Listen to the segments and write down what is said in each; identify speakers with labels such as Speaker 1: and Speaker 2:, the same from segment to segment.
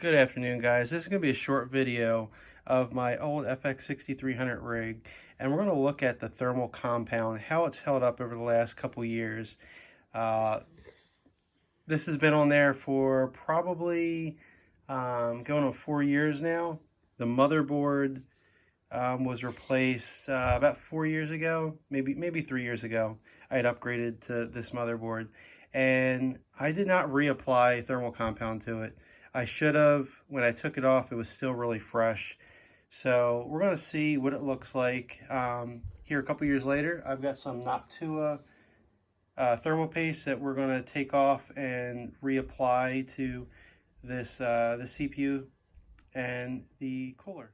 Speaker 1: Good afternoon, guys. This is going to be a short video of my old FX6300 rig, and we're going to look at the thermal compound, how it's held up over the last couple years. This has been on there for probably going on 4 years now. The motherboard was replaced about 4 years ago, maybe 3 years ago. I had upgraded to this motherboard, and I did not reapply thermal compound to it. I should have. When I took it off, it was still really fresh. So we're going to see what it looks like here a couple years later. I've got some Noctua thermal paste that we're going to take off and reapply to this the CPU and the cooler.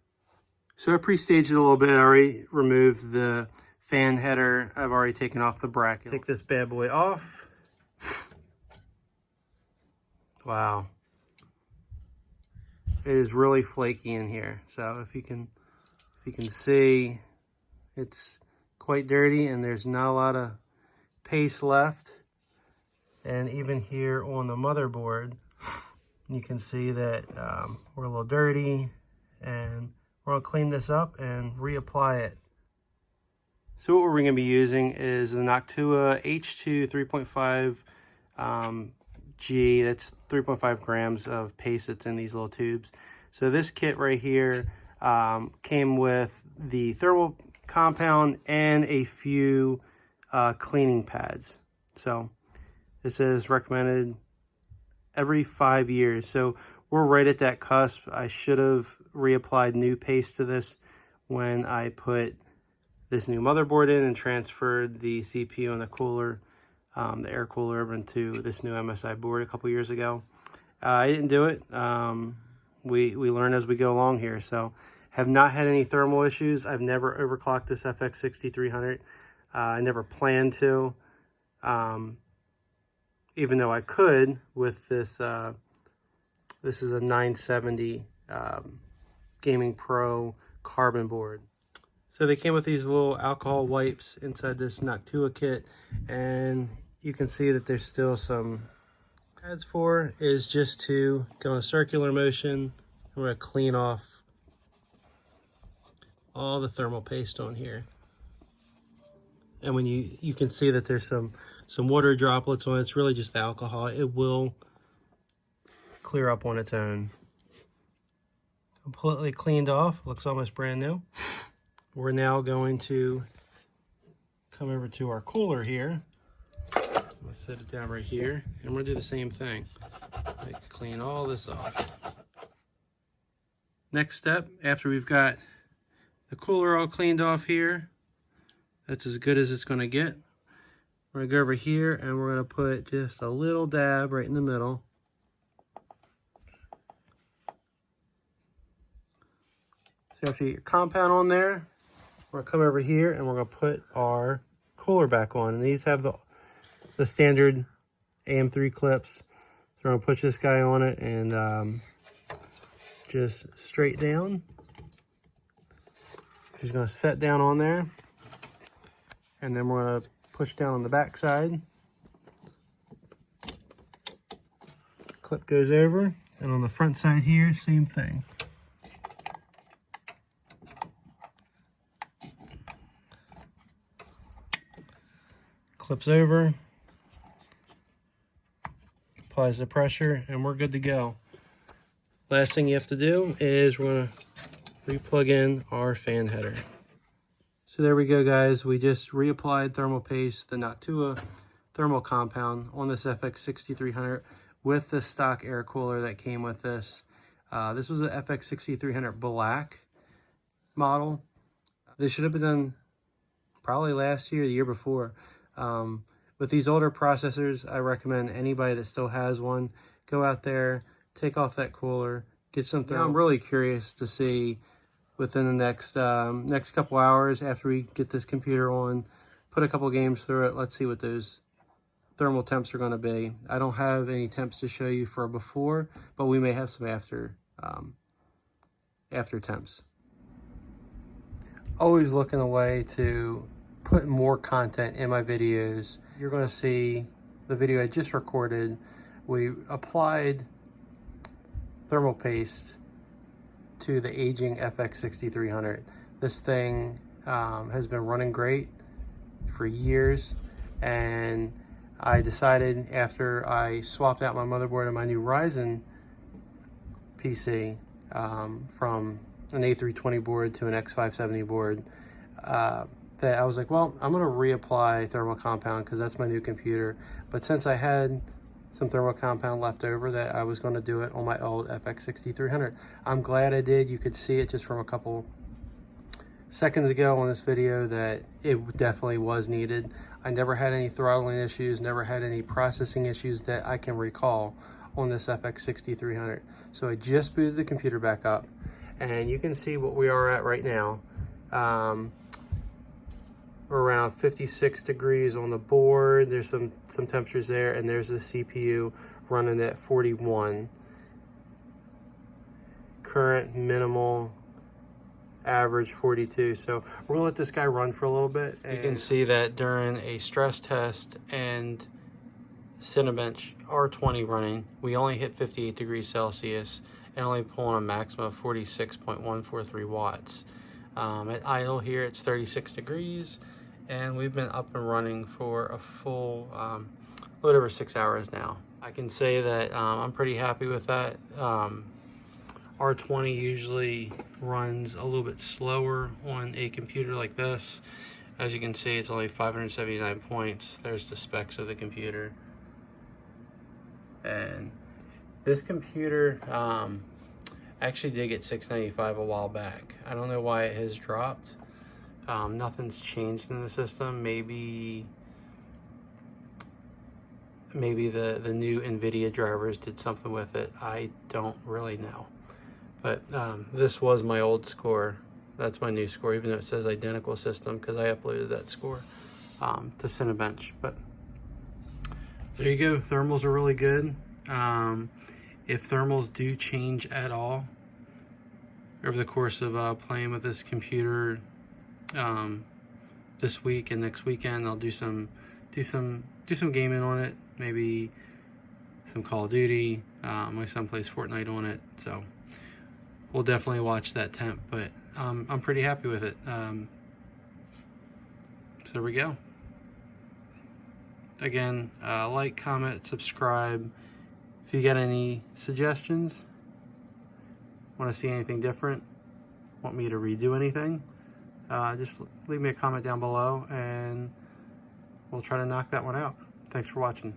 Speaker 1: So I pre-staged it a little bit. I already removed the fan header. I've already taken off the bracket. Take this bad boy off. Wow. It is really flaky in here. So if you can see, it's quite dirty and there's not a lot of paste left. And even here on the motherboard, you can see that we're a little dirty, and we're gonna clean this up and reapply it. So what we're gonna be using is the Noctua H2 3.5 G, that's 3.5 grams of paste that's in these little tubes. So this kit right here came with the thermal compound and a few cleaning pads. So this is recommended every 5 years. So we're right at that cusp. I should have reapplied new paste to this when I put this new motherboard in and transferred the CPU and the cooler, the air cooler, over into this new MSI board a couple years ago. I didn't do it. We learn as we go along here. So have not had any thermal issues. I've never overclocked this FX6300. I never planned to, even though I could with this. This is a 970 Gaming Pro carbon board. So they came with these little alcohol wipes inside this Noctua kit, and you can see that there's still some pads for is just to go in a circular motion, and we're going to clean off all the thermal paste on here. And when you can see that there's some water droplets on it. It's really just the alcohol. It will clear up on its own. Completely cleaned off, looks almost brand new. We're now going to come over to our cooler here. Let's set it down right here, and we're gonna do the same thing. Clean all this off. Next step, after we've got the cooler all cleaned off here, that's as good as it's gonna get. We're gonna go over here and we're gonna put just a little dab right in the middle. So after you get your compound on there, we're gonna come over here and we're gonna put our cooler back on. And these have the standard AM3 clips. So we're gonna push this guy on it and just straight down. Just gonna set down on there. And then we're gonna push down on the back side. Clip goes over, and on the front side here, same thing. Clips over, applies the pressure, and we're good to go. Last thing you have to do is we're going to re-plug in our fan header. So there we go, guys. We just reapplied thermal paste, the Noctua thermal compound, on this FX6300 with the stock air cooler that came with this. This was an FX6300 black model. This should have been done probably last year, the year before. With these older processors, I recommend anybody that still has one, go out there, take off that cooler, get something. I'm really curious to see within the next couple hours after we get this computer on, put a couple games through it. Let's see what those thermal temps are going to be. I don't have any temps to show you for before, but we may have some after temps. Always looking a way to put more content in my videos. You're going to see the video I just recorded. We applied thermal paste to the aging FX6300. This thing has been running great for years, and I decided after I swapped out my motherboard and my new Ryzen PC from an A320 board to an X570 board, that I was like, well, I'm going to reapply thermal compound because that's my new computer. But since I had some thermal compound left over, that I was going to do it on my old FX6300. I'm glad I did. You could see it just from a couple seconds ago on this video that it definitely was needed. I never had any throttling issues, never had any processing issues that I can recall on this FX6300. So I just booted the computer back up, and you can see what we are at right now. We're around 56 degrees on the board. There's some temperatures there, and there's the CPU running at 41. Current minimal, average 42. So we're gonna let this guy run for a little bit. You can see that during a stress test and Cinebench R20 running, we only hit 58 degrees Celsius and only pulling a maximum of 46.143 watts. At idle here, it's 36 degrees, and we've been up and running for a full little over 6 hours now. I can say that I'm pretty happy with that. R20 usually runs a little bit slower on a computer like this. As you can see, it's only 579 points. There's the specs of the computer. And this computer actually did get 695 a while back. I don't know why it has dropped. Nothing's changed in the system. Maybe the new NVIDIA drivers did something with it. I don't really know. But this was my old score. That's my new score, even though it says identical system, because I uploaded that score to Cinebench. But there you go. Thermals are really good. If thermals do change at all over the course of playing with this computer this week and next weekend, I'll do some gaming on it. Maybe some Call of Duty. My son plays Fortnite on it, so we'll definitely watch that temp. But I'm pretty happy with it. So there we go. Again, like, comment, subscribe. If you got any suggestions, want to see anything different, want me to redo anything, just leave me a comment down below and we'll try to knock that one out. Thanks for watching.